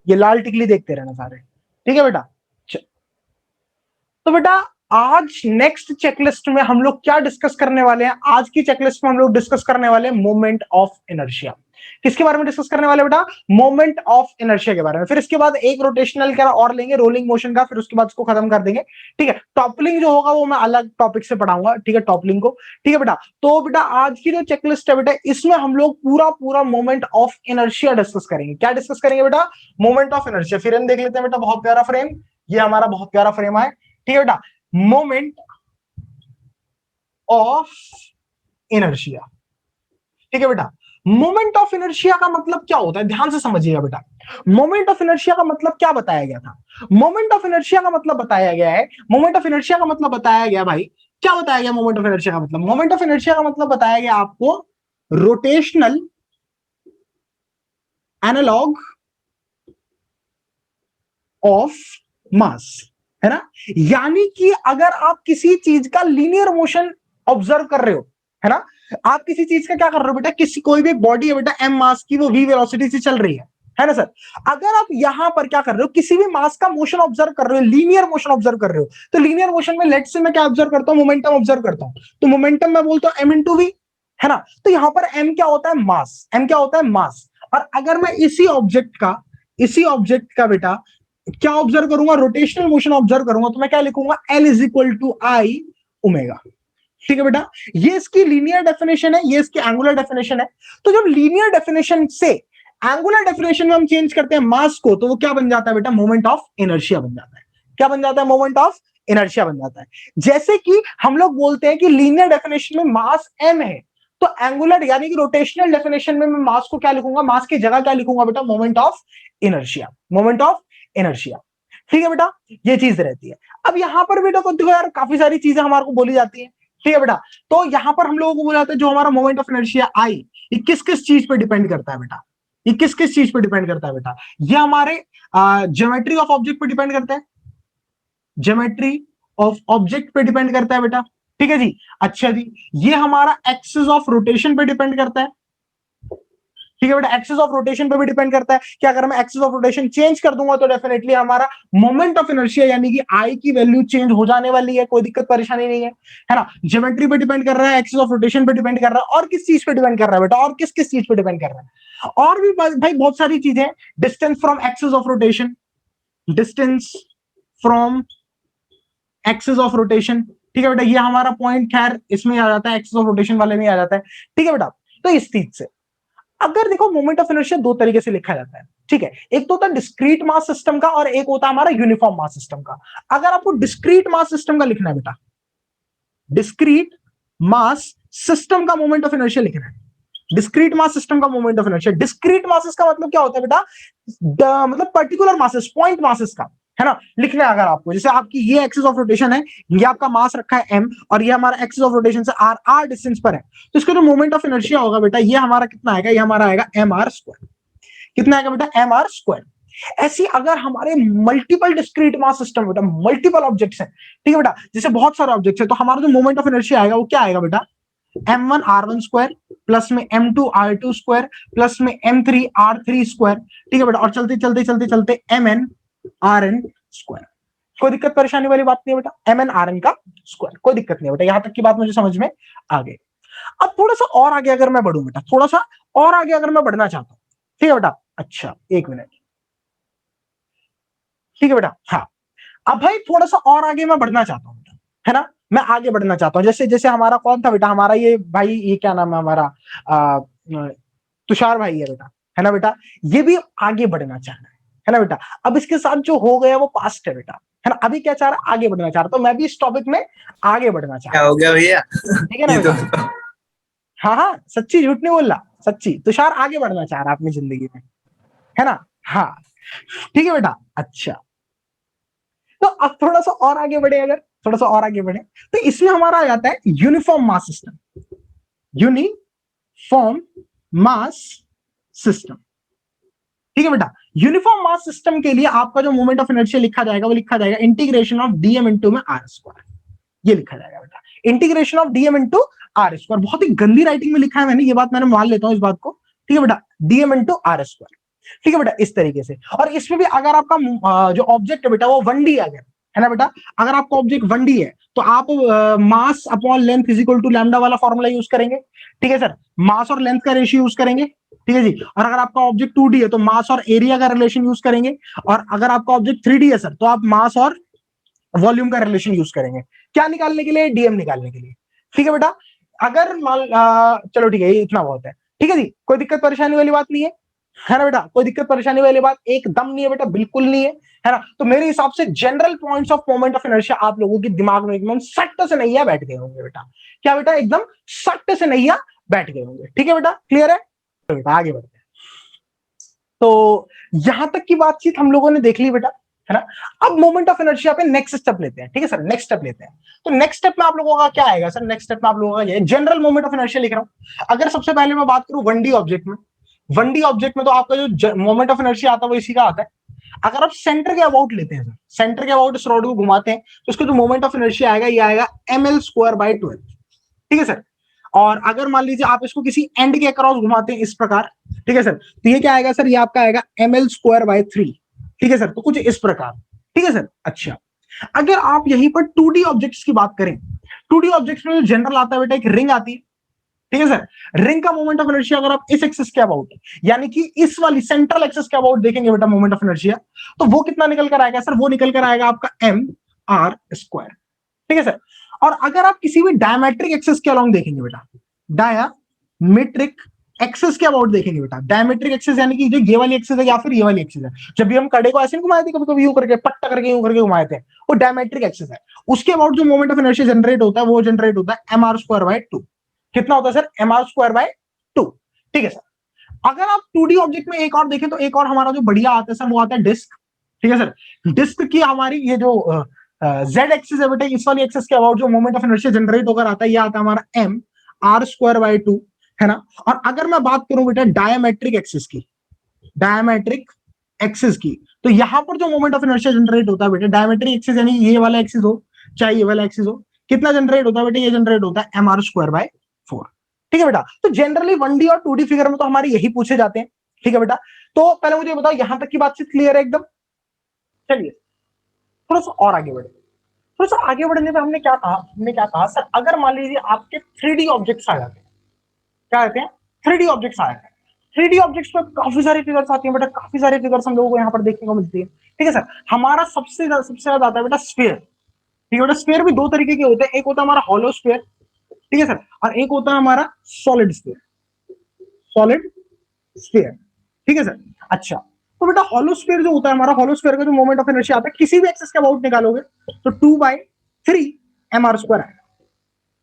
ये लाल टिकली देखते रहना सारे, ठीक है बेटा। तो बेटा आज नेक्स्ट चेकलिस्ट में हम लोग क्या डिस्कस करने वाले हैं? आज की चेकलिस्ट में हम लोग डिस्कस करने वाले हैं मोमेंट ऑफ इनर्शिया। किसके बारे में डिस्कस करने वाले बेटा? मोमेंट ऑफ इनर्शिया के बारे में। फिर इसके बाद एक रोटेशनल का और लेंगे, रोलिंग मोशन का, फिर उसके बाद इसको खत्म कर देंगे, ठीक है। टॉपलिंग जो होगा वो मैं अलग टॉपिक से पढ़ाऊंगा, ठीक है, टॉपलिंग को, ठीक है बेटा। तो बेटा आज की जो चेकलिस्ट है बेटा, इसमें हम लोग पूरा पूरा मोमेंट ऑफ इनर्शिया डिस्कस करेंगे। क्या डिस्कस करेंगे बेटा? Moment of inertia. फिर हम देख लेते हैं बेटा, बहुत प्यारा फ्रेम, ये हमारा बहुत प्यारा फ्रेम है, ठीक है बेटा। मोमेंट ऑफ इनर्शिया, ठीक है बेटा। मोमेंट ऑफ इनर्शिया का मतलब क्या होता है? ध्यान से समझिएगा बेटा। मोमेंट ऑफ इनर्शिया का मतलब क्या बताया गया था? मोमेंट ऑफ इनर्शिया का मतलब बताया गया है, मोमेंट ऑफ इनर्शिया का मतलब बताया गया भाई, क्या बताया गया मोमेंट ऑफ इनर्शिया का मतलब? मोमेंट ऑफ इनर्शिया का मतलब बताया गया आपको रोटेशनल एनालॉग ऑफ मास, है ना। यानी कि अगर आप किसी चीज का लीनियर मोशन ऑब्जर्व कर रहे हो, है ना, आप किसी चीज का क्या कर रहे हो बेटा, किसी कोई भी बॉडी है बेटा एम मास की, वो वी वेलोसिटी से चल रही है ना सर। अगर आप यहां पर क्या कर रहे हो, किसी भी मास का मोशन ऑब्जर्व कर रहे हो, लीनियर मोशन ऑब्जर्व कर रहे हो, तो लीनियर मोशन में लेट से मैं क्या ऑब्जर्व करता हूं? मोमेंटम ऑब्जर्व करता हूं। तो मोमेंटम मैं बोलता हूं एम इंटू वी, है ना। तो यहां पर एम क्या होता है? मास। एम क्या होता है? मास। और अगर मैं इसी ऑब्जेक्ट का बेटा क्या ऑब्जर्व करूंगा? रोटेशनल मोशन ऑब्जर्व करूंगा, तो मैं क्या लिखूंगा? L is equal to I omega, ठीक है बेटा। ये इसकी लीनियर डेफिनेशन है, ये इसकी एंगुलर डेफिनेशन है। तो जब लीनियर डेफिनेशन से एंगुलर डेफिनेशन में हम चेंज करते हैं मास को, तो वो क्या बन जाता है बेटा? मोमेंट ऑफ इनर्शिया बन जाता है। क्या बन जाता है? मोमेंट ऑफ इनर्शिया बन जाता है। जैसे कि हम लोग बोलते हैं कि लीनियर डेफिनेशन में मास m है, तो एंगुलर यानी कि रोटेशनल डेफिनेशन में मैं मास को क्या लिखूंगा? मास की जगह क्या लिखूंगा बेटा? Moment of inertia, moment of inertia, ठीक है बेटा। ये चीज रहती है। अब यहां पर बेटा को देखो यार, काफी सारी चीजें हमारे को बोली जाती है, ठीक है बेटा। तो यहां पर हम लोगों को बोला जाता है जो हमारा मोमेंट ऑफ इनर्शिया आई, ये किस किस चीज पे डिपेंड करता है बेटा? ये किस किस चीज पे डिपेंड करता है बेटा? ये हमारे ज्योमेट्री ऑफ ऑब्जेक्ट पे डिपेंड करता है, ज्योमेट्री ऑफ ऑब्जेक्ट पे डिपेंड करता है बेटा, ठीक है जी। अच्छा जी, ये हमारा एक्सिस ऑफ रोटेशन पे डिपेंड करता है, ठीक है बेटा। एक्सिस ऑफ रोटेशन पे भी डिपेंड करता है कि अगर मैं एक्सिस ऑफ रोटेशन चेंज कर दूंगा तो डेफिनेटली हमारा मोमेंट ऑफ इनर्शिया यानी कि आई की वैल्यू चेंज हो जाने वाली है, कोई दिक्कत परेशानी नहीं है ना। ज्योमेट्री पे डिपेंड कर रहा है, एक्सिस ऑफ रोटेशन पे डिपेंड कर रहा है, और किस चीज पे डिपेंड कर रहा है बेटा? और किस किस चीज पे डिपेंड कर रहा है? और भी भाई बहुत सारी चीजें, distance from axis of rotation, distance from axis of rotation, ठीक है बेटा। ये हमारा पॉइंट खैर इसमें आ जाता है, एक्सिस ऑफ रोटेशन वाले में आ जाता है, ठीक है बेटा। तो इस चीज से अगर देखो मोमेंट ऑफ इनर्शिया दो तरीके से लिखा जाता है, ठीक है। एक तो होता है डिस्क्रीट मास सिस्टम का, और एक होता है हमारा यूनिफॉर्म मास सिस्टम का। अगर आपको डिस्क्रीट मास सिस्टम का लिखना है बेटा, डिस्क्रीट मास सिस्टम का मोमेंट ऑफ इनर्शिया लिखना है, डिस्क्रीट मास सिस्टम का moment of inertia. Discrete masses का मतलब क्या होता है बेटा? मतलब पर्टिकुलर मासेस, पॉइंट मासेस का, है ना, लिखना है अगर आपको। जैसे आपकी ये एक्सिस ऑफ रोटेशन है, ये आपका मास रखा है m, और ये हमारा एक्सिस ऑफ रोटेशन से r डिस्टेंस पर है, तो इसका जो मोमेंट ऑफ इनर्शिया होगा बेटा, ये हमारा कितना आएगा? ये हमारा आएगा mr स्क्वायर। कितना आएगा बेटा? mr square. ऐसी अगर हमारे मल्टीपल डिस्क्रीट मास सिस्टम बेटा, मल्टीपल ऑब्जेक्ट्स हैं, ठीक है बेटा, जैसे बहुत सारे ऑब्जेक्ट्स हैं, तो हमारा जो मोमेंट ऑफ इनर्शिया आएगा वो क्या आएगा बेटा? m1 r1 स्क्वायर प्लस में m2 r2 स्क्वायर प्लस में m3 r3 स्क्वायर, ठीक है बेटा। और चलते चलते चलते चलते mn rn स्क्वायर। कोई दिक्कत परेशानी वाली बात नहीं है बेटा, mn rn का स्क्वायर, कोई दिक्कत नहीं है बेटा। यहां तक की बात मुझे समझ में आ गई। अब थोड़ा सा और आगे अगर मैं बढ़ूं बेटा, थोड़ा सा और आगे अगर मैं बढ़ना चाहता हूं, ठीक है बेटा। अच्छा एक मिनट, ठीक है बेटा। हाँ, अब भाई थोड़ा सा और आगे मैं बढ़ना चाहता हूं बेटा, है ना, मैं आगे बढ़ना चाहता हूं। जैसे जैसे हमारा कौन था बेटा? हमारा ये भाई, ये क्या नाम है हमारा? तुषार भाई है बेटा, है ना बेटा। ये भी आगे बढ़ना चाह रहा है ना बेटा। अब इसके साथ जो हो गया वो पास्ट है बेटा, है ना। अभी क्या चाह रहा है? आगे बढ़ना चाह रहा। तो मैं भी इस टॉपिक में आगे बढ़ना चाह रहा क्या हो गया भैया? हूं, ठीक है ना ये बेटा। हाँ हाँ, सच्ची, झूठ नहीं बोल रहा, सच्ची। तुषार आगे बढ़ना चाह रहा है अपनी जिंदगी में, है ना। हाँ, ठीक है बेटा। अच्छा, तो अब थोड़ा सा और आगे बढ़े, अगर थोड़ा सा और आगे बढ़े, तो इसमें हमारा आ जाता है uniform mass system, uniform mass system, ठीक है बेटा। यूनिफॉर्म मास सिस्टम के लिए आपका जो मोमेंट ऑफ इनर्शिया लिखा जाएगा वो लिखा जाएगा इंटीग्रेशन ऑफ डीएम इंटू में आर स्क्वायर। ये लिखा जाएगा बेटा, integration of dm into r square. बहुत ही गंदी राइटिंग में लिखा है मैंने, ये बात मैंने मान लेता हूं इस बात को, ठीक है बेटा। Dm into r square. ठीक है बेटा, इस तरीके से। और इसमें भी अगर आपका जो ऑब्जेक्ट है बेटा वो 1D अगर है ना बेटा, अगर आपका ऑब्जेक्ट 1D है तो आप mass upon length is equal to lambda वाला फॉर्मूला यूज करेंगे। ठीक है सर, मास और लेंथ का रेशियो यूज करेंगे। ठीक है जी। और अगर आपका ऑब्जेक्ट 2D है तो मास और एरिया का रिलेशन यूज करेंगे। और अगर आपका ऑब्जेक्ट 3D है सर तो आप मास और वॉल्यूम का रिलेशन यूज करेंगे। क्या निकालने के लिए? डीएम निकालने के लिए। ठीक है बेटा, अगर चलो ठीक है, ये इतना बहुत है। ठीक है जी, कोई दिक्कत परेशानी वाली बात नहीं है ना बेटा, कोई दिक्कत परेशानी वाली बात एकदम नहीं है बेटा, बिल्कुल नहीं है ना। तो मेरे हिसाब से general points of moment of inertia आप लोगों के दिमाग में एकदम सट्ट से नैया बैठ गए होंगे बेटा। क्या बेटा? एकदम सट्ट से नैया बैठ गए होंगे। ठीक है बेटा, क्लियर है? तो बेटा आगे बढ़ते हैं। तो यहां तक की बातचीत हम लोगों ने देख ली बेटा, है ना। अब मोमेंट ऑफ इनर्शिया पे नेक्स्ट स्टेप लेते हैं। ठीक है सर, नेक्स्ट स्टेप लेते हैं। तो नेक्स्ट स्टेप में आप लोगों का क्या आएगा सर? नेक्स्ट स्टेप में आप लोगों का ये जनरल मोमेंट ऑफ इनर्शिया लिख रहा हूं। अगर सबसे पहले मैं बात करूं 1D ऑब्जेक्ट में, 1D ऑब्जेक्ट में तो आपका जो मोमेंट ऑफ इनर्शिया आता है वो इसी का आता है। अगर आप सेंटर के अबाउट लेते हैं सर, सेंटर के अबाउट इस रॉड को घुमाते हैं तो इसका जो मोमेंट ऑफ इनर्शिया आएगा ये आएगा ml²/12। ठीक है सर। और अगर मान लीजिए आप इसको किसी एंड के अक्रॉस घुमाते हैं इस प्रकार, ठीक है सर, तो ये क्या आएगा सर? ये आपका आएगा ml²/3। ठीक है सर, तो कुछ इस प्रकार। ठीक है सर। अच्छा, अगर आप यहीं पर 2D ऑब्जेक्ट्स की बात करें, 2D ऑब्जेक्ट्स में जो जनरल आता है बेटा, एक रिंग आती है। ठीक है सर, रिंग का मोमेंट ऑफ इनर्शिया अगर आप इस एक्सिस के अबाउट यानी कि इस वाली सेंट्रल एक्सिस के अबाउट देखेंगे बेटा मोमेंट ऑफ इनर्शिया, तो वो कितना निकल कर आएगा सर? वो निकल कर आएगा आपका mr²। ठीक है सर। और अगर आप किसी भी डायमेट्रिक एक्सिस के अलोंग देखेंगे बेटा, डायमेट्रिक एक्सिस के अबाउट देखेंगे बेटा, डायमेट्रिक एक्सिस यानी कि जो ये वाली एक्सिस है या फिर ये वाली एक्सिस है, जब भी हम कड़े को ऐसे घुमाए थे, कभी कभी यूं करके पट्टा करके यूं करके घुमाए थे, वो डायमेट्रिक एक्सिस है। उसके अबाउट जो मोमेंट ऑफ इनर्शिया जनरेट होता है वो जनरेट होता है mr²/2। कितना होता है सर? mr²/2। ठीक है सर। अगर आप 2D ऑब्जेक्ट में एक और देखें तो एक और हमारा जो बढ़िया आता है सर वो आता है डिस्क। ठीक है सर, डिस्क की हमारी ये जो जेड एक्सिस है बेटा, इस वाली एक्सिस के अबाउट जो मोमेंट ऑफ इनर्शिया जनरेट होकर आता है ये आता है हमारा mr²/2, है ना। और अगर मैं बात करूं बेटा डायमेट्रिक एक्सिस की, डायमेट्रिक एक्सिस की, तो यहां पर जो मोमेंट ऑफ इनर्शिया जनरेट होता है बेटा, डायमेट्रिक एक्सिस यानी ये वाला एक्सिस हो चाहे ये वाला एक्सिस हो, कितना जनरेट होता है बेटा? ये जनरेट होता है mr²/4। ठीक है बेटा। तो जनरली 1D और 2D फिगर में तो हमारे यही पूछे जाते हैं। ठीक है बेटा। तो पहले मुझे बताओ यहां तक की बातचीत क्लियर है एकदम? चलिए थोड़ा सा और आगे बढ़े। थोड़ा सा आगे बढ़ने पे हमने क्या कहा सर, अगर मान लीजिए आपके 3D ऑब्जेक्ट्स आ जाते हैं, क्या कहते हैं? 3D ऑब्जेक्ट्स आ जाते हैं। 3D ऑब्जेक्ट्स में काफी सारी फिगर्स आती हैं बेटा, काफी सारी फिगर्स हम लोगों को यहाँ पर देखने को मिलती है। ठीक है सर। हमारा सबसे ज्यादा आता है बेटा स्फीयर। ठीक है बेटा, स्फीयर भी दो तरीके के होते हैं, एक होता है हमारा हॉलो स्फीयर, ठीक है सर, और एक होता है हमारा सॉलिड स्फीयर। Solid sphere. ठीक है सर। अच्छा, तो बेटा हॉलो स्फीयर जो होता है हमारा, हॉलो स्फीयर का जो मोमेंट ऑफ इनर्शिया आता है किसी भी एक्सिस के अबाउट निकालोगे तो 2/3 mr² आएगा।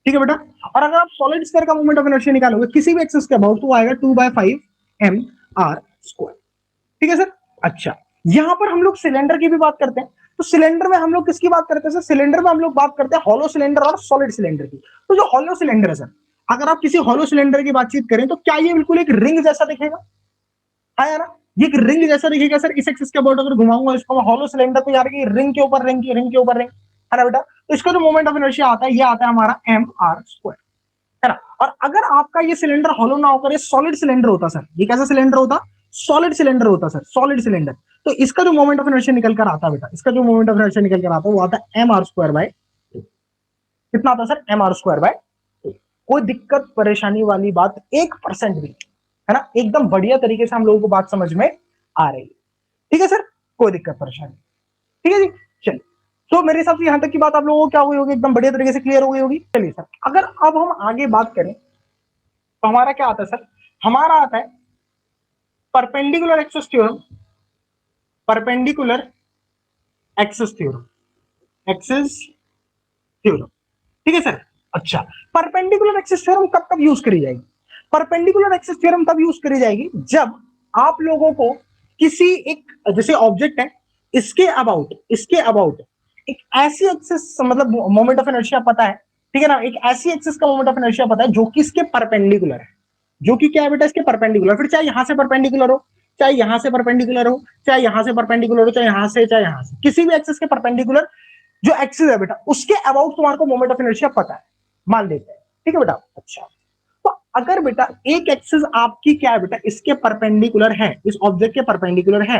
ठीक है बेटा। और अगर आप सॉलिड स्फीयर का मोमेंट ऑफ इनर्शिया निकालोगे किसी भी एक्सिस के अबाउट तो आएगा 2/5 mr²। ठीक है सर। अच्छा, यहां पर हम लोग सिलेंडर की भी बात करते हैं, तो सिलेंडर में हम लोग किसकी बात करते हैं सर? सिलेंडर में हम लोग बात करते हैं हॉलो सिलेंडर और सॉलिड सिलेंडर की। तो जो हॉलो सिलेंडर है सर, अगर आप किसी हॉलो सिलेंडर की बातचीत करें तो क्या ये बिल्कुल एक रिंग जैसा दिखेगा? हाँ यार, ये एक रिंग जैसा दिखेगा सर। इस एक्सिस के अबाउट अगर घुमाऊंगा इसको मैं हॉलो सिलेंडर, तो यार कि रिंग के ऊपर रिंग की, रिंग के ऊपर रिंग, है ना बेटा। तो इसका जो मोमेंट ऑफ इनर्शिया आता है ये आता है हमारा mr², है ना। और अगर आपका ये सिलेंडर हॉलो ना होकर ये सॉलिड सिलेंडर होता सर, ये कैसा सिलेंडर होता? सॉलिड सिलेंडर होता सर, सॉलिड सिलेंडर। तो इसका जो मोमेंट ऑफ इनर्शिया निकल कर आता बेटा, इसका जो मोमेंट ऑफ इनर्शिया निकल कर आता है वो आता है mr²/2। कितना आता है सर? mr²/2। कोई दिक्कत परेशानी वाली बात 1% भी, है ना, एकदम बढ़िया तरीके से हम लोगों को बात समझ में आ रही है। ठीक है सर, कोई दिक्कत परेशानी? ठीक है जी। चलिए, तो मेरे हिसाब से यहां तक की बात आप लोगों को क्या हुई होगी? एकदम बढ़िया तरीके से क्लियर हो गई होगी। चलिए सर, अगर अब हम आगे बात करें तो हमारा क्या आता है सर? हमारा आता है perpendicular axis theorem. Perpendicular axis theorem, axis theorem. ठीक है सर। अच्छा, परपेंडिकुलर एक्सिस थ्योरम कब कब यूज करी जाएगी? परपेंडिकुलर एक्सिस थ्योरम तब यूज करी जाएगी जब आप लोगों को किसी एक, जैसे ऑब्जेक्ट है, इसके अबाउट एक ऐसी एक्सिस, मतलब मोमेंट ऑफ इनर्शिया पता है, ठीक है ना, एक ऐसी एक्सिस का मोमेंट ऑफ इनर्शिया पता है जो कि इसके परपेंडिकुलर है, जो कि क्या है बेटा? इसके परपेंडिकुलर। फिर चाहे यहां से परपेंडिकुलर हो, चाहे यहां से परपेंडिकुलर हो, चाहे यहां से परपेंडिकुलर हो, चाहे यहां से, चाहे यहां से, किसी भी एक्सिस के परपेंडिकुलर जो एक्सिस है बेटा उसके अबाउट तुम्हारे को मोमेंट ऑफ इनर्शिया पता है, मान लेते हैं। ठीक है बेटा। अच्छा, तो अगर बेटा एक एक्सिस आपकी क्या है बेटा, इसके परपेंडिकुलर है, इस ऑब्जेक्ट के परपेंडिकुलर है,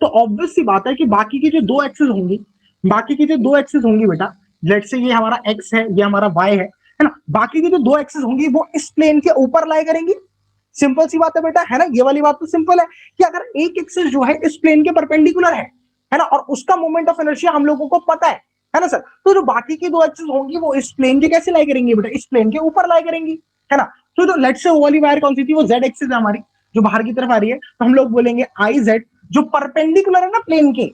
तो ऑब्वियस सी बात है कि बाकी की जो दो एक्सिस होंगी, बाकी की जो दो एक्सिस होंगी बेटा, लेट्स से ये हमारा एक्स है, ये हमारा वाई है ना, बाकी की जो दो एक्सिस होंगी वो इस प्लेन के ऊपर लाई करेंगी। सिंपल सी बात है बेटा, है ना, ये वाली बात तो सिंपल है कि अगर एक एक्सिस जो है इस प्लेन के परपेंडिकुलर है ना, और उसका मोमेंट ऑफ इनर्शिया हम लोगों को पता है ना सर, तो जो बाकी की दो एक्सिस होंगी वो इस प्लेन के कैसे लाई करेंगी बेटा, इस प्लेन के ऊपर लाई करेंगी, है ना। तो लेट्स से वो वाली वायर कौन सी थी, वो जेड एक्सिस है हमारी, जो बाहर की तरफ आ रही है, तो हम लोग बोलेंगे आई जेड, जो परपेंडिकुलर है ना प्लेन के,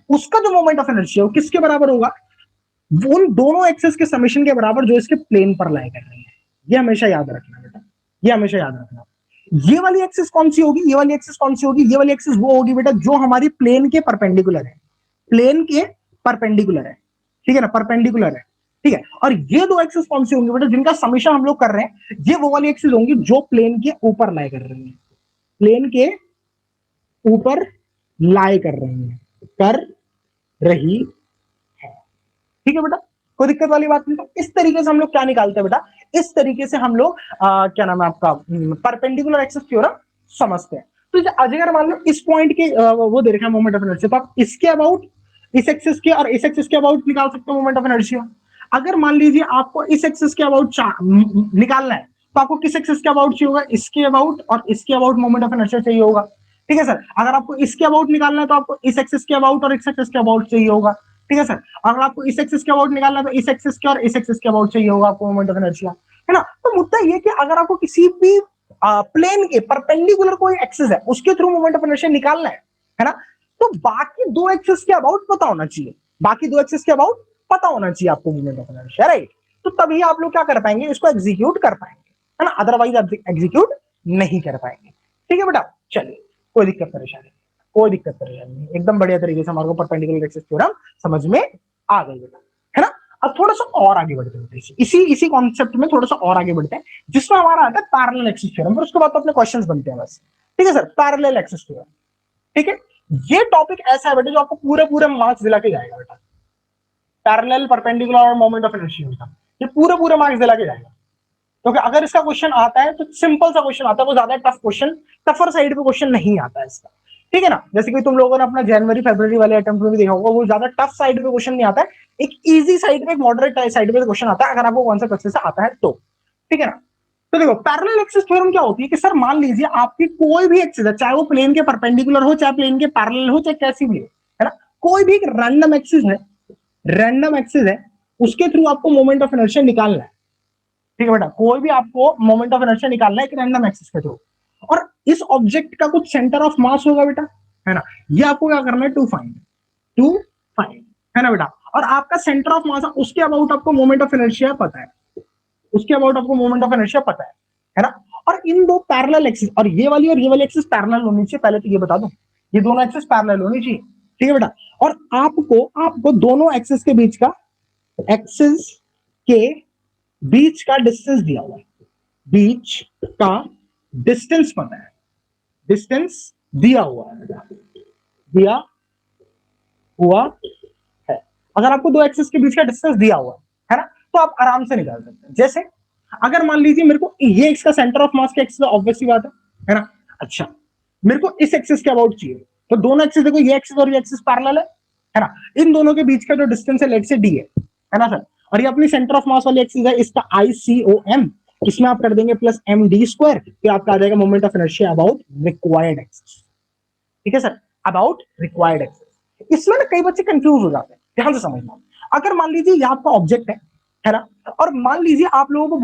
उसका जो मोमेंट ऑफ इनर्शिया वो किसके बराबर होगा, उन दोनों एक्सिस के समेशन के बराबर जो इसके प्लेन पर लाई कर रही है। ये हमेशा याद रखना बेटा, ये हमेशा याद रखना। ये वाली एक्सिस कौन सी होगी, ये वाली एक्सिस कौन सी होगी, ये वाली एक्सिस वो होगी बेटा जो हमारी प्लेन के परपेंडिकुलर है, प्लेन के परपेंडिकुलर है, ठीक है ना, परपेंडिकुलर है, ठीक है। और ये दो एक्सिस कौन सी होंगी बेटा, जिनका समेशन हम लोग कर रहे हैं, ये वो वाली एक्सिस होंगी जो प्लेन के ऊपर लाई कर रही है, प्लेन के ऊपर लाई कर रही है, कर रही है, ठीक है बेटा, कोई दिक्कत वाली बात नहीं। तो इस तरीके से हम लोग क्या निकालते हैं बेटा, इस तरीके से हम लोग क्या नाम है आपका, परपेंडिकुलर एक्सिस थ्योरम समझते हैं। तो अगर मान लो इस पॉइंट के वो दे रखा है मोमेंट ऑफ इनर्शिया, तो आप इसके अबाउट, इस एक्सिस के और इस एक्सिस के अबाउट निकाल सकते हो मोमेंट ऑफ इनर्शिया। अगर मान लीजिए आपको इस एक्सिस के अबाउट निकालना है, तो आपको किस एक्सिस के अबाउट चाहिए होगा, इसके अबाउट और इसके अबाउट मोमेंट ऑफ इनर्शिया चाहिए होगा, ठीक है सर। अगर आपको इसके अबाउट निकालना है तो आपको इस एक्सिस के अबाउट और इस एक्सिस के अबाउट चाहिए होगा, ठीक है सर। अगर आपको इस एक्सिस के अबाउट निकालना है तो इस एक्सिस के और इस एक्सिस के अबाउट चाहिए होगा आपको मोमेंट ऑफ इनर्शिया, है ना। तो मुद्दा ये कि अगर आपको किसी भी प्लेन के परपेंडिकुलर कोई एक्सिस है उसके थ्रू मोमेंट ऑफ इनर्शिया निकालना है ना, तो बाकी दो एक्सिस के अबाउट पता होना चाहिए, बाकी दो एक्सिस के अबाउट पता होना चाहिए आपको मोमेंट ऑफ इनर्शिया, राइट। तो तभी आप लोग क्या कर पाएंगे, इसको एग्जीक्यूट कर पाएंगे, है ना, अदरवाइज आप एग्जीक्यूट नहीं कर पाएंगे, ठीक है बेटा। चलिए, कोई दिक्कत परेशानी, कोई दिक्कत परेशानी नहीं, एकदम बढ़िया तरीके से हमारे को परपेंडिकुलर एक्सिस थ्योरम समझ में आ गई बेटा, है ना। अब थोड़ा सा और आगे बढ़ते हैं, इसी इसी कॉन्सेप्ट में थोड़ा सा और आगे बढ़ते हैं, जिसमें हमारा आता है पैरेलल एक्सिस थ्योरम, फिर उसके बाद तो अपने क्वेश्चंस बनते हैं बस, ठीक है सर। पैरेलल एक्सिस थ्योरम, ठीक है, ये टॉपिक ऐसा है बेटा जो आपको पूरे पूरे मार्क्स दिला के जाएगा बेटा, पैरेलल, परपेंडिकुलर और मोमेंट ऑफ इनर्शिया का ये पूरे पूरे मार्क्स दिला के जाएगा। क्योंकि अगर इसका क्वेश्चन आता है तो सिंपल सा क्वेश्चन आता है, वो ज्यादा टफ क्वेश्चन, टफर साइड पे क्वेश्चन नहीं आता है इसका, ठीक है ना। जैसे कि तुम लोगों ने अपना जनवरी फरवरी वाले अटेम्प्ट में भी देखा होगा, वो ज्यादा टफ साइड पे क्वेश्चन नहीं आता है, एक इजी साइड पे, एक मॉडरेट साइड पे क्वेश्चन आता है, अगर आपको कॉन्सेप्ट अच्छे से आता है तो, ठीक है ना। तो देखो पैरेलल एक्सिस थ्योरम क्या होती है कि सर मान लीजिए आपकी कोई भी एक्सिस है, चाहे वो प्लेन के परपेंडिकुलर हो, चाहे प्लेन के पैरेलल हो, चाहे कैसी भी है ना, कोई भी एक रैंडम एक्सिस है, रैंडम एक्सिस है, उसके थ्रू आपको मोमेंट ऑफ इनर्शिया निकालना है, ठीक है बेटा। कोई भी आपको मोमेंट ऑफ इनर्शिया निकालना है एक रैंडम एक्सिस के थ्रू, और इस ऑब्जेक्ट का कुछ सेंटर ऑफ मास होगा बेटा, है ना। ये आपको क्या करना है, टू फाइंड, है ना बेटा। और आपका सेंटर ऑफ मास, उसके अबाउट आपको मोमेंट ऑफ इनर्शिया पता है, उसके अबाउट आपको मोमेंट ऑफ इनर्शिया पता है ना। और इन दो पैरेलल एक्सिस, और ये वाली एक्सिस पैरेलल होनी चाहिए, पहले तो ये बता दूं, ये दोनों एक्सिस पैरेलल होनी चाहिए, ठीक है बेटा। और आपको दोनों एक्सिस के बीच का, एक्सिस के बीच का डिस्टेंस दिया हुआ है, बीच का डिस्टेंस पता है, डिस्टेंस दिया हुआ है, दिया हुआ है। अगर आपको दो एक्सिस के बीच का डिस्टेंस दिया हुआ है ना, तो आप आराम से निकाल सकते हैं। जैसे अगर मान लीजिए मेरे को ये इसका सेंटर ऑफ मास के एक्सिस, ऑब्वियसली बात है ना। अच्छा, मेरे को इस एक्सिस के अबाउट चाहिए, तो दोनों एक्सिस देखो, ये एक्सिस और ये एक्सिस पैरेलल है ना, इन दोनों के बीच का जो डिस्टेंस है लेट से डी है ना सर। और ये अपनी सेंटर ऑफ मास वाली एक्सिस है, इसका ICOM, इसमें आप कर देंगे प्लस MD², फिर आपका आ जाएगा moment of inertia about required axis, ठीक है सर, अबाउट रिक्वायर्ड एक्सिस। इसमें ना कई बच्चे कंफ्यूज हो जाते हैं, ध्यान से समझना। अगर मान लीजिए ये आपका ऑब्जेक्ट है ना, और मान लीजिए आप लोगों को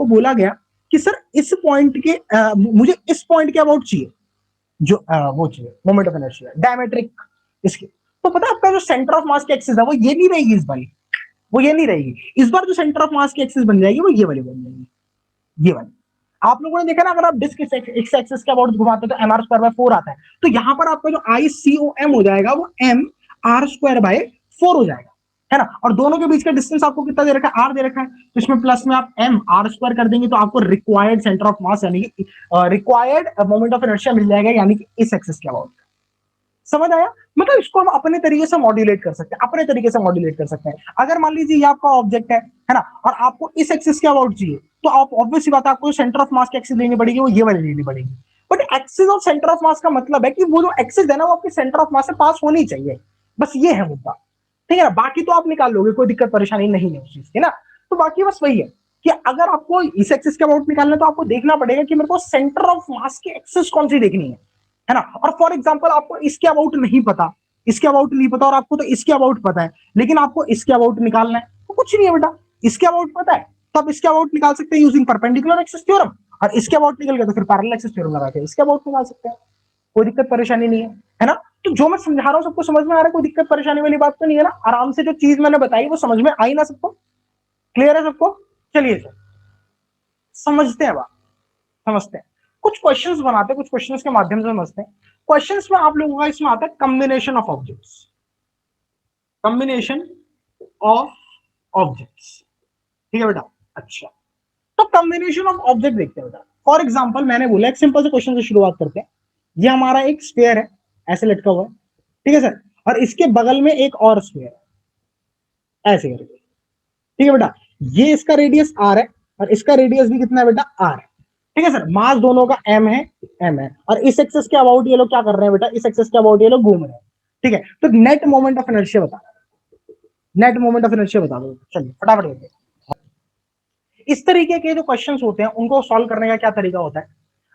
बोला गया कि सर इस पॉइंट के मुझे इस पॉइंट के अबाउट चाहिए, जो वो चाहिए मोमेंट ऑफ इनर्शिया डायमेट्रिक इसके, तो पता है आपका जो सेंटर ऑफ मास की एक्सिस है वो ये नहीं रहेगी इस बार, वो ये नहीं रहेगी इस बार, जो सेंटर ऑफ मास की एक्सिस बन जाएगी वो ये वाली बन जाएगी, ये वाली। आप लोगों ने देखा ना, अगर आप डिस्क एक्स एक्सिस के अबाउट घुमाते हो तो mr²/4 आता है, तो यहां पर आपका जो ICOM हो जाएगा वो mr²/4 हो जाएगा, है ना। और दोनों के बीच का डिस्टेंस आपको कितना दे रखा है, r दे रखा है, तो इसमें प्लस में आप mr² कर देंगे, तो आपको रिक्वायर्ड सेंटर ऑफ मास यानी कि रिक्वायर्ड मोमेंट ऑफ इनर्शिया मिल जाएगा, यानी कि इस एक्सिस के अबाउट, समझ आया? मतलब इसको हम अपने तरीके से मॉड्यूलेट कर सकते हैं, अपने तरीके से मॉड्यूलेट कर सकते हैं। अगर मान लीजिए ये आपका ऑब्जेक्ट है ना, और आपको इस एक्सिस के अबाउट चाहिए, तो आप ऑब्वियस बात है आपको सेंटर ऑफ मास की एक्सिस लेनी पड़ेगी, वो ये वाली लेनी पड़ेगी। But axis of centre of mass का मतलब है कि वो जो एक्सिस है ना वो आपके सेंटर ऑफ मास से पास होनी चाहिए, बस ये है मुद्दा। ठीक है ना, बाकी तो आप निकाल लोगे, कोई दिक्कत परेशानी नहीं है उस चीज की ना। तो बाकी बस वही है कि अगर आपको इस एक्सिस के अबाउट निकालना है तो आपको देखना पड़ेगा कि मेरे को सेंटर ऑफ मास की एक्सिस कौन सी देखनी है ना। और फॉर एग्जांपल आपको इसके अबाउट नहीं पता, इसके अबाउट नहीं पता, और आपको तो इसके अबाउट पता है, लेकिन आपको इसके अबाउट निकालना है, तो कुछ नहीं है बेटा, इसके अबाउट पता है तो आप इसके अबाउट निकाल सकते हैं यूजिंग परपेंडिकुलर एक्सिस थ्योरम, और इसके अबाउट निकल गया तो फिर पैरेलल एक्सिस थ्योरम लगा के इसके अबाउट निकाल सकते हैं, कोई दिक्कत परेशानी नहीं है ना। तो जो मैं समझा रहा हूं सबको समझ में आ रहा है, कोई दिक्कत परेशानी वाली बात तो नहीं है ना, आराम से जो चीज मैंने बताई वो समझ में आई ना सबको, क्लियर है सबको? चलिए सर समझते हैं बात, समझते हैं, कुछ क्वेश्चंस बनाते हैं, कुछ क्वेश्चंस के माध्यम से समझते हैं। क्वेश्चंस में आप लोगों का इसमें आता है combination of objects, combination of objects, ठीक है बेटा। अच्छा, तो कॉम्बिनेशन ऑफ ऑब्जेक्ट देखते हैं बेटा। फॉर एग्जांपल मैंने बोला एक सिंपल से क्वेश्चन से शुरुआत करते हैं। ये हमारा एक स्फीयर है, ऐसे लटका हुआ है, ठीक है सर, और इसके बगल में एक और स्फीयर है, ऐसे करके, ठीक है बेटा। ये इसका रेडियस आर है, और इसका रेडियस भी कितना है बेटा, आर है, ठीक है सर। मास दोनों का एम है, एम है, और इस एक्सिस के अबाउट ये लोग क्या कर रहे हैं बेटा, इस एक्सिस के अबाउट ये लोग घूम रहे हैं, ठीक है। तो नेट मोमेंट ऑफ इनर्शिया बता, नेट मोमेंट ऑफ इनर्शिया बता दो, चलिए फटाफट करते हैं। इस तरीके के जो क्वेश्चंस होते हैं उनको सॉल्व करने का क्या तरीका होता है,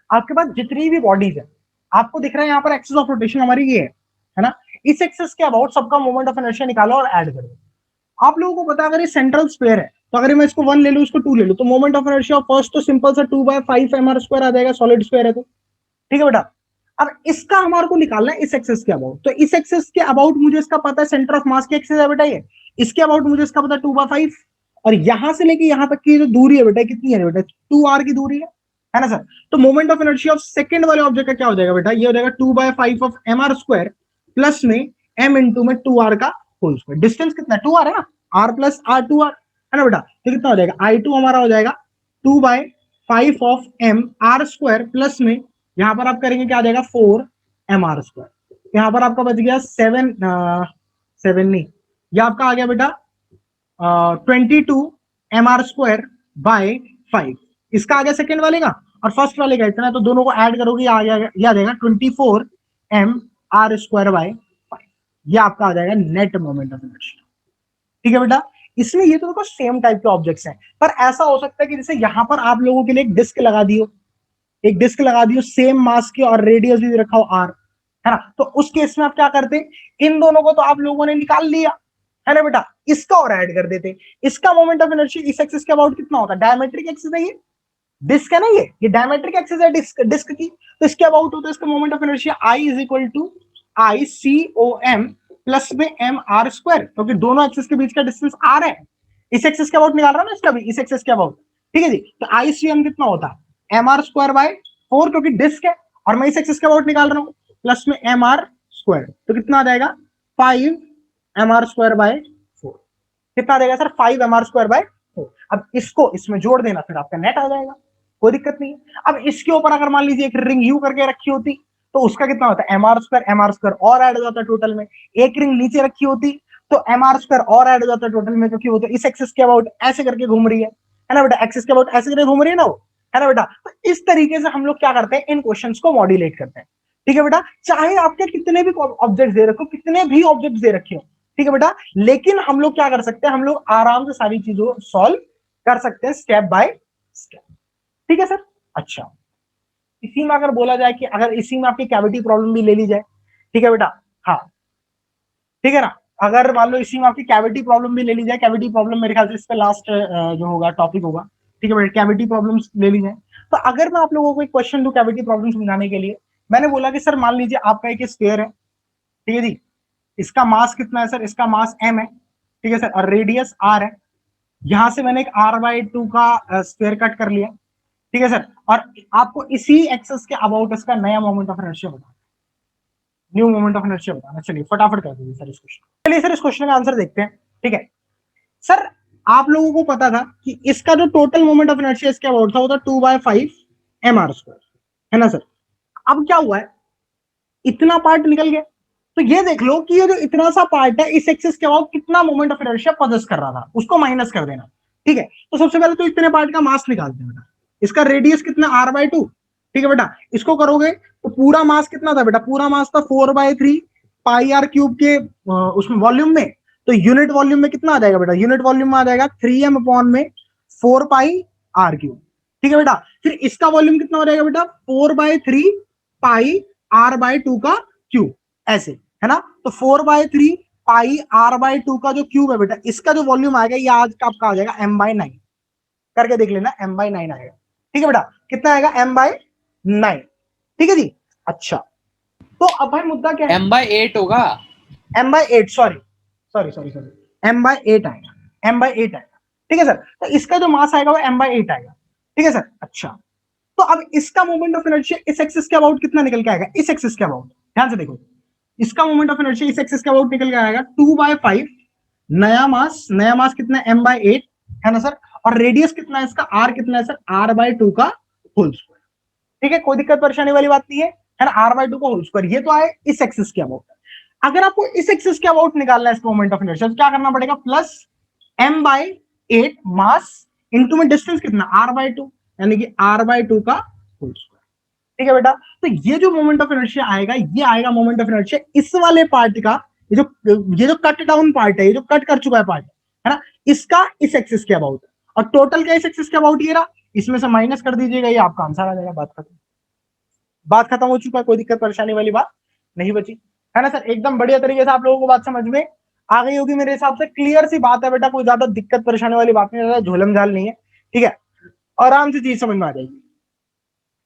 आपके पास जितनी भी बॉडीज है, आपको दिख रहा है यहाँ पर एक्सिस ऑफ रोटेशन हमारी ये है ना, इस एक्सिस के अबाउट सबका मोमेंट ऑफ इनर्शिया निकालो और ऐड करो। आप लोगों को पता है अगर ये सेंट्रल स्क्वायर है, तो अगर मैं इसको 1 ले लूं, इसको 2 ले लूं, तो मोमेंट ऑफ इनर्शिया फर्स्ट तो सिंपल सा 2/5 mr² आ जाएगा, सॉलिड स्क्वायर है तो, ठीक है बेटा। अब इसका हमारे को निकालना है इस एक्सिस के अबाउट, तो इस एक्सिस के अबाउट मुझे इसका पता है सेंटर ऑफ मास की एक्सिस है बेटा ये, इसके अबाउट मुझे इसका पता है 2/5, और यहां से लेके यहां तक की जो दूरी है बेटा कितनी है बेटा, 2r की दूरी है ना सर। तो moment of inertia of second वाले ऑब्जेक्ट का क्या हो जाएगा बेटा, ये हो जाएगा 2/5 ऑफ mr² प्लस में m इंटू में 2r का होल स्क्वायर। डिस्टेंस कितना है, 2r है ना, r प्लस r 2r है ना बेटा। तो कितना हो जाएगा, I2 हमारा हो जाएगा 2/5 ऑफ mr² प्लस में यहां पर आप करेंगे क्या आ जाएगा 4mr², यहां पर आपका बच गया 7 नहीं, ये आपका आ गया बेटा 22mr²/5, इसका आ गया सेकेंड वाले का, और फर्स्ट वाले का इतना, तो दोनों को ऐड करोगे आ जाएगा 24mr²/5, ये आपका आ जाएगा नेट मोमेंट ऑफ इनर्शिया, ठीक है बेटा। इसमें ये तो देखो सेम टाइप के ऑब्जेक्ट्स हैं, पर ऐसा हो सकता है कि जैसे यहां पर आप लोगों के लिए एक डिस्क लगा दियो, एक डिस्क लगा दियो सेम मास की, और रेडियस भी रखा हो आर, है ना, तो उस केस में आप क्या करते, इन दोनों को तो आप लोगों ने निकाल लिया है ना बेटा, इसका और ऐड कर देते। इसका मोमेंट ऑफ इनर्शिया इस एक्सिस के अबाउट कितना होता है, डायमेट्रिक एक्सिस है ये, डिस्क है ना, ये डायमेट्रिक एक्सिस है डिस्क की, तो इसके अबाउट होता है इसका moment of inertia I is equal to ICOM plus में mr², क्योंकि दोनों एक्सिस के बीच का डिस्टेंस r है, इस एक्सिस के अबाउट निकाल रहा हूं ना इसका भी, इस एक्सिस के अबाउट, ठीक है जी। तो ICM कितना होता है mr²/4, क्योंकि डिस्क है, और मैं इस एक्सिस के अबाउट निकाल रहा हूं प्लस में mr², तो कितना आ जाएगा 5mr²/4, कितना आ जाएगा सर 5mr²/4। अब इसको इसमें जोड़ देना, फिर आपका नेट आ जाएगा, कोई दिक्कत नहीं है। अब इसके ऊपर अगर मान लीजिए एक रिंग यू करके रखी होती, तो उसका कितना होता है mr² और ऐड हो जाता है टोटल में, एक रिंग नीचे रखी होती तो mr² और ऐड हो जाता है टोटल में, क्योंकि वो तो इस एक्सिस के अबाउट ऐसे करके घूम रही है ना बेटा, एक्सिस के अबाउट ऐसे करके घूम रही है ना वो, है ना बेटा। तो इस तरीके से हम लोग क्या करते हैं, इन क्वेश्चंस को मॉड्यूलेट करते हैं, ठीक है बेटा। चाहे आपके कितने भी ऑब्जेक्ट दे रखे हो, कितने भी ऑब्जेक्ट दे रखे हो, ठीक है बेटा, लेकिन हम लोग क्या कर सकते हैं, हम लोग आराम से सारी चीजों को सॉल्व कर सकते हैं स्टेप बाय स्टेप, ठीक है सर। अच्छा, इसी में अगर बोला जाए कि अगर इसी में आपकी कैविटी प्रॉब्लम भी ले ली जाए, ठीक है बेटा, हाँ ठीक है ना, अगर मान लो इसी में आपकी कैविटी प्रॉब्लम भी ले ली जाए, कैविटी प्रॉब्लम मेरे ख्याल से इस पे लास्ट जो होगा टॉपिक होगा, ठीक है बेटा, कैविटी प्रॉब्लम्स ले ली जाए। तो अगर मैं आप लोगों को एक क्वेश्चन दूं कैविटी प्रॉब्लम समझाने के लिए, मैंने बोला कि सर मान लीजिए आपका एक स्फीयर है, ठीक है जी, इसका मास कितना है सर, इसका मास m है, ठीक है सर, और रेडियस r है, यहां से मैंने एक r/2 का स्क्वायर कट कर लिया, ठीक है सर, और आपको इसी एक्सेस के अबाउट इसका नया मोमेंट ऑफ इनर्शिया बताना, न्यू मोमेंट ऑफ इनर्शिया बताना। चलिए फटाफट कर दीजिए सर इस क्वेश्चन, चलिए सर इस क्वेश्चन का आंसर देखते हैं, ठीक है सर। आप लोगों को पता था कि इसका जो टोटल मोमेंट ऑफ इनर्शिया इसके अबाउट था वो था 2/5 mr², है ना सर। अब क्या हुआ है, इतना पार्ट निकल गया, तो ये देख लो कि ये जो इतना सा पार्ट है इस एक्सिस के अबाउट कितना मोमेंट ऑफ इनर्शिया पोजेस कर रहा था, उसको माइनस कर देना। ठीक है, तो सबसे पहले तो इतने पार्ट का मास निकालते हैं बेटा। इसका रेडियस कितना r/2, ठीक है बेटा। इसको करोगे तो पूरा मास कितना था बेटा, पूरा मास था 4/3 पाई आर क्यूब के उसमें वॉल्यूम में। तो यूनिट वॉल्यूम में कितना आ जाएगा बेटा, यूनिट वॉल्यूम में आ जाएगा 3m अपॉन में 4πr3। ठीक है बेटा, फिर इसका वॉल्यूम कितना हो जाएगा बेटा 4/3 पाई r/2 का क्यूब, ऐसे है ना। तो 4/3 पाई r/2 का जो क्यूब है बेटा, इसका जो वॉल्यूम आएगा ये आज का आपका आ जाएगा m/9। करके देख लेना, m/9 आएगा। ठीक है बेटा, कितना आएगा m/9। ठीक है जी। अच्छा, तो अब भाई मुद्दा क्या है, m/8 होगा, m/8, sorry sorry sorry sorry, m/8 आएगा, m/8 आएगा। ठीक है सर, तो इसका जो मास आएगा वो m/8 आएगा। ठीक है सर। अच्छा, तो अब इसका मोमेंट ऑफ इनर्शिया इस एक्सिस के अबाउट कितना निकल के आएगा, इस एक्सिस के अबाउट, ध्यान से देखो, इसका मोमेंट ऑफ इनर्शिया इस एक्सिस के अबाउट निकल के आएगा 2/5, नया मास कितना है m/8, है ना सर। और रेडियस कितना है इसका, r कितना है सर, r/2 का होल स्क्वायर। ठीक है, कोई दिक्कत परेशानी वाली बात नहीं है ना, r/2 का होल स्क्वायर। ये तो आए इस एक्सिस के अबाउट। अगर आपको इस एक्सिस के अबाउट निकालना है इसका मोमेंट ऑफ इनर्शिया, तो क्या करना पड़ेगा, प्लस m/8 मास इंटू में डिस्टेंस कितना r/2, यानी कि r/2 का होल स्क्वायर। ठीक है बेटा, तो ये जो मोमेंट ऑफ इनर्शिया आएगा, ये आएगा मोमेंट ऑफ इनर्शिया इस वाले पार्ट का, ये जो कट डाउन पार्ट है, ये जो कट कर चुका है पार्ट, है ना, इसका इस एक्सिस के अबाउट। और टोटल का इस एक्सिस के अबाउट ये रहा, इसमें से माइनस कर दीजिएगा, ये आपका आंसर आ जाएगा। बात खत्म, बात खत्म हो चुका है, कोई दिक्कत परेशानी वाली बात नहीं बची, है ना सर। एकदम बढ़िया तरीके से आप लोगों को बात समझ में आ गई होगी मेरे हिसाब से, क्लियर सी बात है बेटा, कोई ज्यादा दिक्कत परेशानी वाली बात नहीं, ज्यादा झोलम झाल नहीं है। ठीक है, आराम से चीज समझ में आ जाएगी।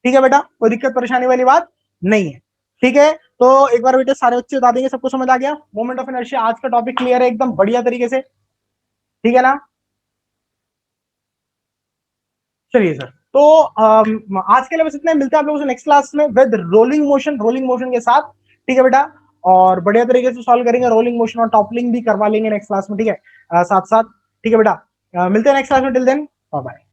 ठीक है बेटा, कोई दिक्कत परेशानी वाली बात नहीं है। ठीक है, तो एक बार बेटा सारे बच्चे बता देंगे, सबको समझ आ गया मोमेंट ऑफ इनर्शिया, आज का टॉपिक क्लियर है एकदम बढ़िया तरीके से, ठीक है ना। चलिए सर, तो आज के लिए बस इतना, मिलते हैं आप लोगों से नेक्स्ट क्लास में विद रोलिंग मोशन के साथ। ठीक है बेटा, और बढ़िया तरीके से सॉल्व करेंगे, रोलिंग मोशन और टॉपलिंग भी करवा लेंगे नेक्स्ट क्लास में। ठीक है, साथ साथ। ठीक है बेटा, मिलते हैं नेक्स्ट क्लास में, टिल देन बाय बाय।